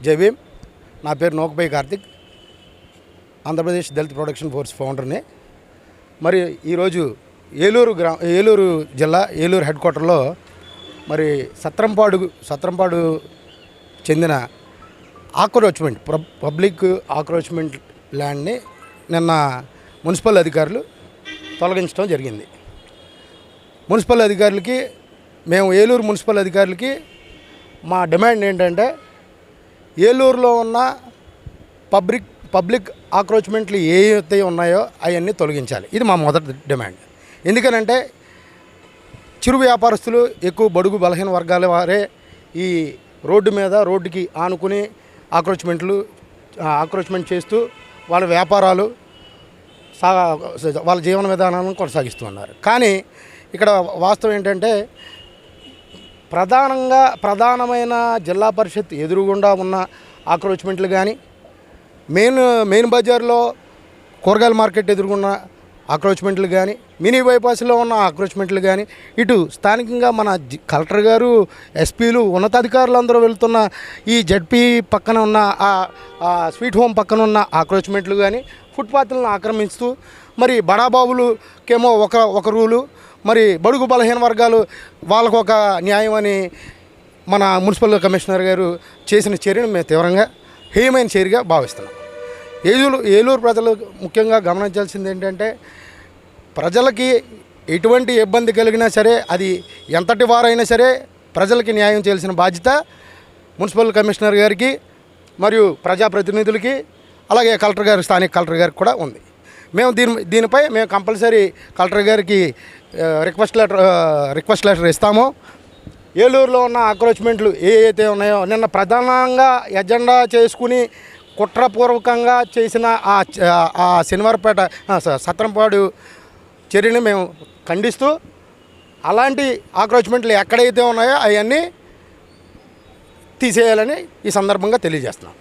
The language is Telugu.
జై భీమ్. నా పేరు నోకపై కార్తిక్, ఆంధ్రప్రదేశ్ దళిత ప్రొడక్షన్ ఫోర్స్ ఫౌండర్ని. మరి ఈరోజు ఏలూరు జిల్లా ఏలూరు హెడ్ క్వార్టర్లో మరి సత్రంపాడు చెందిన ఆక్రోచ్మెంట్ పబ్లిక్ ఆక్రోచ్మెంట్ ల్యాండ్ని నిన్న మున్సిపల్ అధికారులు తొలగించడం జరిగింది. మున్సిపల్ అధికారులకి ఏలూరు మున్సిపల్ అధికారులకి మా డిమాండ్ ఏంటంటే, ఏలూరులో ఉన్న పబ్లిక్ ఆక్రోచ్మెంట్లు ఏవైతే ఉన్నాయో అవన్నీ తొలగించాలి. ఇది మా మొదటి డిమాండ్. ఎందుకనంటే చిరు వ్యాపారస్తులు ఎక్కువ బడుగు బలహీన వర్గాల వారే ఈ రోడ్డుకి ఆనుకుని ఆక్రోచ్మెంట్ చేస్తూ వాళ్ళ వ్యాపారాలు వాళ్ళ జీవన విధానాలను కొనసాగిస్తూ ఉన్నారు. కానీ ఇక్కడ వాస్తవం ఏంటంటే, ప్రధానమైన జిల్లా పరిషత్ ఎదురుగుండా ఉన్న ఆక్రోచ్మెంట్లు కానీ, మెయిన్ బజార్లో కూరగాయల మార్కెట్ ఎదురుగున్న ఆక్రోచ్మెంట్లు కానీ, మినీ బైపాస్లో ఉన్న ఆక్రోచ్మెంట్లు కానీ, ఇటు స్థానికంగా మన కలెక్టర్ గారు, ఎస్పీలు, ఉన్నతాధికారులు అందరూ వెళ్తున్న ఈ జడ్పీ పక్కన ఉన్న స్వీట్ హోమ్ పక్కన ఉన్న ఆక్రోచ్మెంట్లు కానీ, ఫుట్పాత్లను ఆక్రమిస్తూ మరి బడాబాబులకేమో ఒక రూలు, మరి బడుగు బలహీన వర్గాలు వాళ్ళకు ఒక న్యాయం అని మన మున్సిపల్ కమిషనర్ గారు చేసిన చర్యను మేము తీవ్రంగా హేయమైన చర్యగా భావిస్తున్నాం. ఏలూరు ప్రజలు ముఖ్యంగా గమనించాల్సింది ఏంటంటే, ప్రజలకి ఎటువంటి ఇబ్బంది కలిగినా సరే, అది ఎంతటి వారైనా సరే ప్రజలకి న్యాయం చేయాల్సిన బాధ్యత మున్సిపల్ కమిషనర్ గారికి మరియు ప్రజాప్రతినిధులకి, అలాగే స్థానిక కలెక్టర్ గారికి కూడా ఉంది. మేము దీనిపై కంపల్సరీ కలెక్టర్ గారికి రిక్వెస్ట్ లెటర్ ఇస్తాము. ఏలూరులో ఉన్న ఆక్రోచ్మెంట్లు ఏవైతే ఉన్నాయో నిన్న ప్రధానంగా ఎజెండా చేసుకుని కుట్రపూర్వకంగా చేసిన ఆ శనివారపేట సత్రంపాడు చర్యని మేము ఖండిస్తూ, అలాంటి ఆక్రోచ్మెంట్లు ఎక్కడైతే ఉన్నాయో అవన్నీ తీసేయాలని ఈ సందర్భంగా తెలియజేస్తున్నాం.